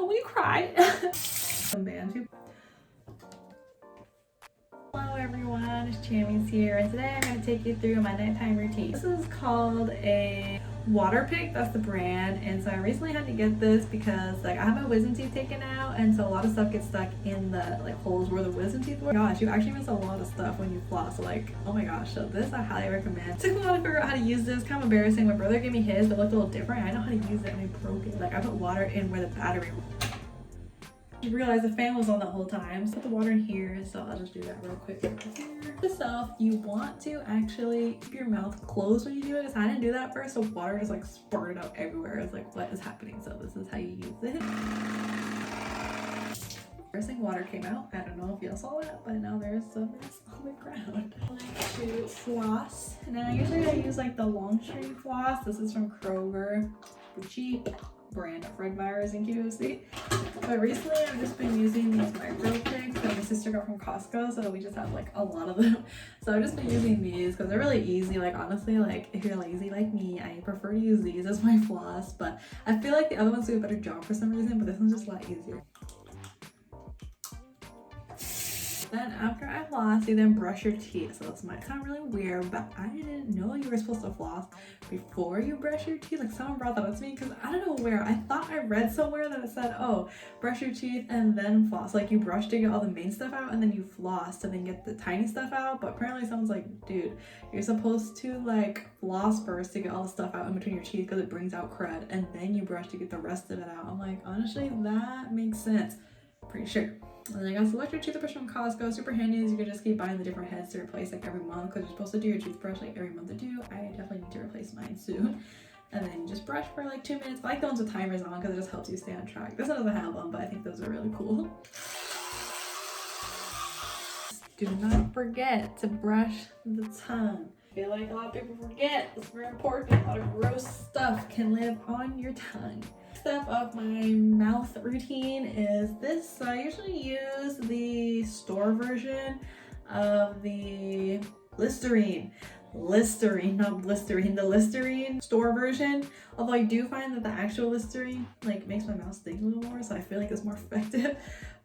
when you cry. Hello everyone, it's Chammies here, and today I'm going to take you through my nighttime routine. This is called a Waterpik, that's the brand, and so I recently had to get this because like I have my wisdom teeth taken out, and so a lot of stuff gets stuck in the like holes where the wisdom teeth were. Gosh, you actually miss a lot of stuff when you floss, so like oh my gosh, so this I highly recommend. It took me a while to figure out how to use this, kind of embarrassing. My brother gave me his but looked a little different. I know how to use it and I broke it. Like I put water in where the battery was. You realize the fan was on the whole time, so put the water in here, so I'll just do that real quick. Yourself, you want to actually keep your mouth closed when you do it, because I didn't do that first, so water just like spurted out everywhere. It's like, what is happening? So this is how you use it. First thing, water came out. I don't know if y'all saw that, but now there's some mess on the ground. I like to floss, and then I use like the long string floss. This is from Kroger, the cheap brand of Myers and QOC. But recently I've just been using these micro picks that my sister got from Costco, so we just have like a lot of them. So I've just been using these because they're really easy. Like honestly, like if you're lazy like me, I prefer to use these as my floss, but I feel like the other ones do a better job for some reason, but this one's just a lot easier. Then after I floss, you then brush your teeth. So this might sound really weird, but I didn't know you were supposed to floss before you brush your teeth. Like someone brought that up to me because I don't know where. I thought I read somewhere that it said, oh, brush your teeth and then floss. Like you brush to get all the main stuff out and then you floss to then get the tiny stuff out. But apparently someone's like, dude, you're supposed to like floss first to get all the stuff out in between your teeth because it brings out crud, and then you brush to get the rest of it out. I'm like, honestly, that makes sense. Pretty sure. And then I got this electric toothbrush from Costco. Super handy, as you can just keep buying the different heads to replace like every month, because you're supposed to do your toothbrush like every month or two. I definitely need to replace mine soon. And then you just brush for like 2 minutes. I like the ones with timers on because it just helps you stay on track. This one doesn't have one, but I think those are really cool. Do not forget to brush the tongue. I feel like a lot of people forget. It's very important. A lot of gross stuff can live on your tongue. Step of my mouth routine is this. So I usually use the store version of the Listerine, not Listerine, the Listerine store version. Although I do find that the actual Listerine like makes my mouth sting a little more, so I feel like it's more effective.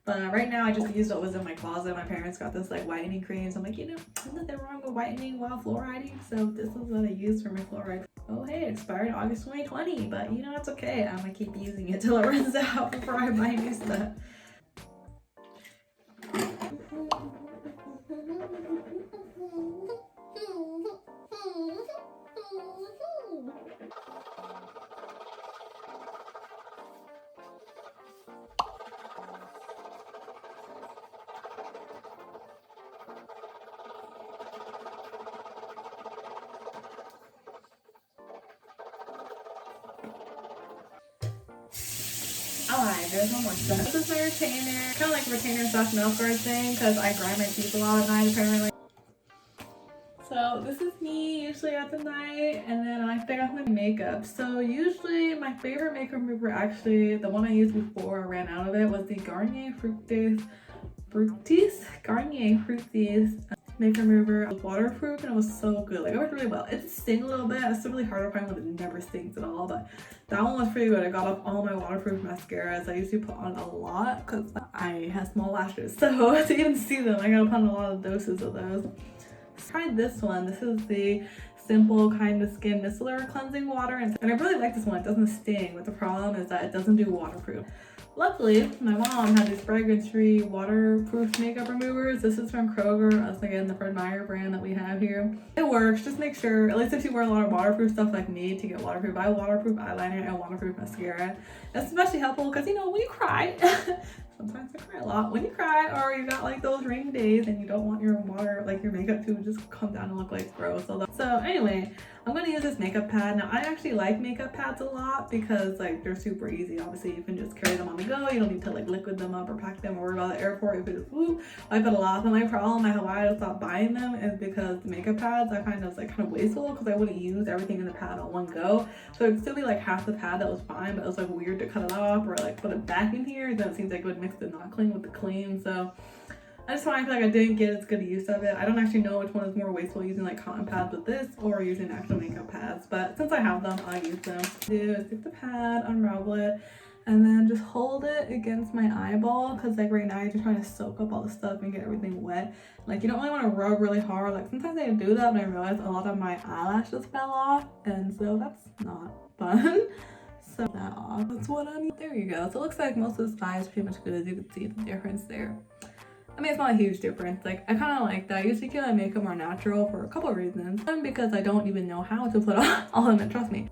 But right now I just used what was in my closet. My parents got this like whitening cream, so I'm like, you know, there's nothing wrong with whitening while fluoriding, so this is what I use for my fluoride. Oh hey, it expired August 2020, but you know, it's okay. I'm gonna keep using it till it runs out before I buy new stuff. Alright, there's one more stuff. This is my retainer, kind of like retainer / mouth guard thing, because I grind my teeth a lot at night apparently. So this is me usually at the night, and then I take off my makeup. So usually my favorite makeup remover, actually the one I used before I ran out of it, was the Garnier fructise makeup remover. It was waterproof and it was so good. Like it worked really well. It did sting a little bit. It's still really hard to find one that never stings at all, but that one was pretty good. I got off all my waterproof mascaras. I used to put on a lot because I have small lashes, so to even see them I gotta put on a lot of doses of those. Tried this one. This is the Simple Kind of Skin Micellar Cleansing Water, and I really like this one. It doesn't sting, but the problem is that it doesn't do waterproof. Luckily, my mom had these fragrance-free waterproof makeup removers. This is from Kroger. That's again the Fred Meyer brand that we have here. It works. Just make sure, at least if you wear a lot of waterproof stuff like me, to get waterproof. Buy waterproof eyeliner and waterproof mascara. That's especially helpful because, you know, when you cry, sometimes I cry a lot. When you cry, or you got like those rainy days and you don't want your water, like your makeup to just come down and look like gross. So anyway, I'm going to use this makeup pad. Now I actually like makeup pads a lot because like they're super easy. Obviously you can just carry them on the go. You don't need to like liquid them up or pack them or worry about the airport. If it's I put a lot. But my problem, why I stopped buying them, is because the makeup pads I find kind of wasteful, because I wouldn't use everything in the pad on one go. So it'd still be like half the pad that was fine, but it was like weird to cut it off or like put it back in here. Then it seems like it would mix the not clean with the clean. So I just find like I didn't get as good use of it. I don't actually know which one is more wasteful, using like cotton pads with this or using actual makeup pads. But since I have them, I'll use them. Do is take the pad, unravel it, and then just hold it against my eyeball, because like right now you're just trying to soak up all the stuff and get everything wet. Like you don't really want to rub really hard. Like sometimes I do that, but I realize a lot of my eyelashes fell off, and so that's not fun. So that off. That's what I need. There you go. So it looks like most of this eye is pretty much good. You can see the difference there. I mean, it's not a huge difference. Like, I kind of like that. I usually keep my makeup more natural for a couple of reasons. One, because I don't even know how to put on all of it, trust me.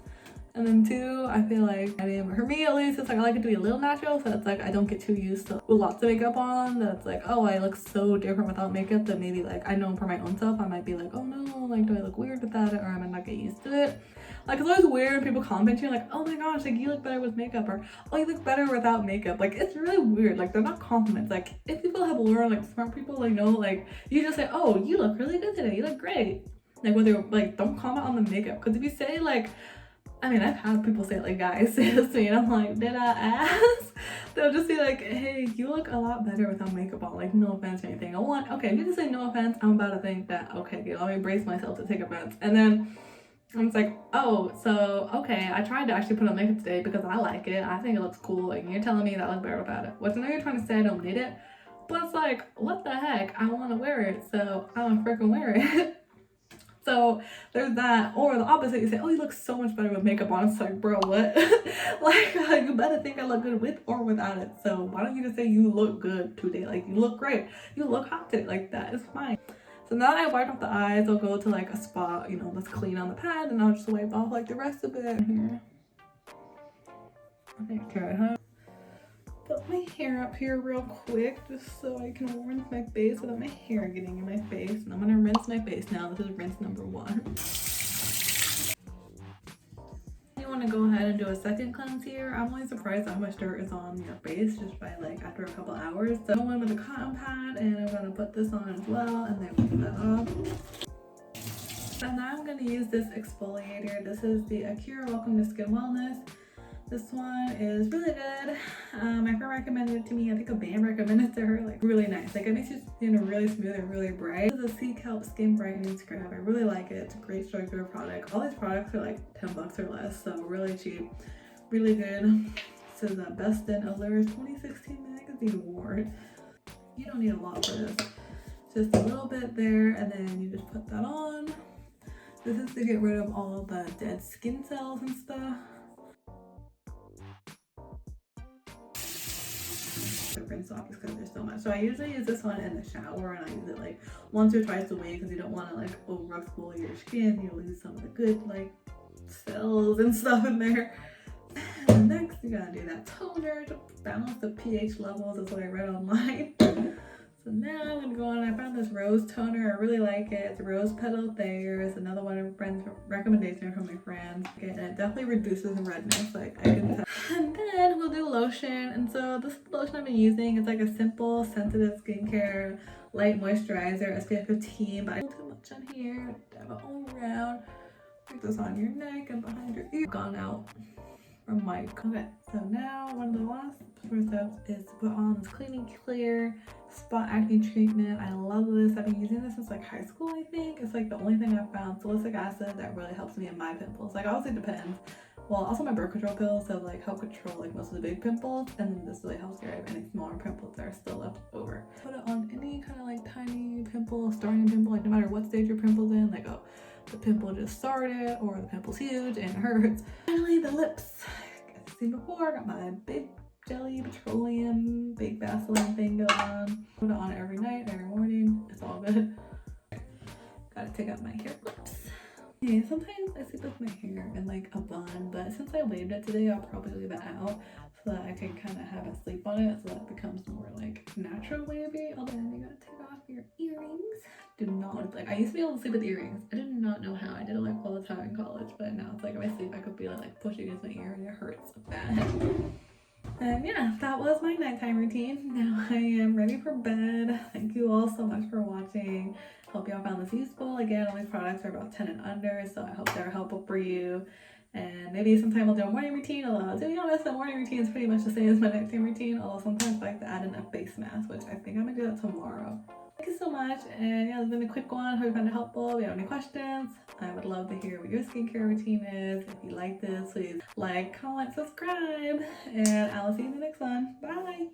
And then two, I feel like, I mean, for me at least, it's like I like it to be a little natural, so it's like I don't get too used to lots of makeup on. That's like, oh, I look so different without makeup that maybe like, I know for my own self, I might be like, oh no, like, do I look weird without it, or I might not get used to it. Like, it's always weird when people comment to you like, oh my gosh, like, you look better with makeup, or oh, you look better without makeup. Like, it's really weird. Like, they're not compliments. Like, if people have learned, like, smart people, like, know, like, you just say, oh, you look really good today, you look great. Like, whether, like, don't comment on the makeup, because if you say, like, I mean, I've had people say, like, guys say this to me, and I'm like, did I ask? They'll just be like, hey, you look a lot better without makeup on. Like, no offense or anything. I want, okay, if you just say no offense, I'm about to think that, okay, let me brace myself to take offense. And then I was like, oh, so, okay, I tried to actually put on makeup today because I like it. I think it looks cool. Like, you're telling me that I look better without it. Which I know you're trying to say I don't need it, but it's like, what the heck? I want to wear it, so I'm gonna freaking wear it. So there's that. Or the opposite, you say, oh, you look so much better with makeup on. It's like, bro, what? Like, you better think I look good with or without it. So why don't you just say you look good today? Like, you look great. You look hot today. Like, that is fine. So now that I wiped off the eyes, I'll go to like a spot, you know, that's clean on the pad, and I'll just wipe off like the rest of it here. Okay, put my hair up here real quick just so I can rinse my face without my hair getting in my face. And I'm gonna rinse my face now. This is rinse number 1. You want to go ahead and do a second cleanse here. I'm always surprised how much dirt is on your face just by like after a couple hours. So I'm going with a cotton pad, and I'm gonna put this on as well, and then put that off. And now I'm gonna use this exfoliator. This is the Acure Welcome to Skin Wellness. This one is really good. My friend recommended it to me. I think a band recommended it to her. Like, really nice. Like, it makes your skin really smooth and really bright. This is a Sea Kelp Skin Brightening Scrub. I really like it. It's a great structured product. All these products are like 10 bucks or less, so really cheap. Really good. This is the Best in Allures 2016 Magazine Award. You don't need a lot for this. Just a little bit there, and then you just put that on. This is to get rid of all the dead skin cells and stuff. Rinse off because there's so much. So I usually use this one in the shower, and I use it like once or twice a week because you don't want to like over exfoliate your skin. You lose some of the good like cells and stuff in there. And next you gotta do that toner to balance the pH levels. That's what I read online. So now I'm gonna go on. I found this rose toner. I really like it. It's rose petal Thayers. Another one of my friends' recommendation from my friends. And it definitely reduces redness. Like I can tell. And then we'll do lotion. And so this lotion I've been using is like a simple, sensitive skincare light moisturizer, SPF 15. But I don't do too much on here. Dab it all around. Put this on your neck and behind your ear. Gone out from mic. Okay. So now one of the last steps is to put on this Clean and Clear Spot Acne Treatment. I love this. I've been using this since like high school, I think. It's like the only thing I've found salicylic acid that really helps me in my pimples. Like obviously it depends. Well, also my birth control pills have like help control like most of the big pimples, and then this really helps get rid of any smaller pimples that are still left over. Put it on any kind of like tiny pimple, starting pimple, like no matter what stage your pimple's in, like oh, the pimple just started or the pimple's huge and it hurts. Finally, the lips. As you've seen before, I got my big jelly petroleum big Vaseline thing going on. Put it on every night, every morning. It's all good. Gotta take out my hair clips. Yeah, sometimes I sleep with my hair in like a bun, but since I waved it today, I'll probably leave it out so that I can kind of have it sleep on it so that it becomes more like natural wavy. Although then you gotta take off your earrings. Do not like I used to be able to sleep with earrings. I did not know how. I did it like all the time in college, but now it's like if I sleep, I could feel it like pushing against my ear and it hurts bad. And yeah, that was my nighttime routine. Now I am ready for bed. Thank you all so much for watching. Hope y'all found this useful. Again, all these products are about 10 and under, so I hope they're helpful for you. And maybe sometime I'll do a morning routine, although to be honest, the morning routine is pretty much the same as my nighttime routine, although sometimes I like to add in a face mask, which I think I'm gonna do that tomorrow. Thank you so much, and yeah, it's been a quick one. Hope you found it helpful. If you have any questions, I would love to hear what your skincare routine is. If you like this, please like, comment, subscribe, and I will see you in the next one. Bye!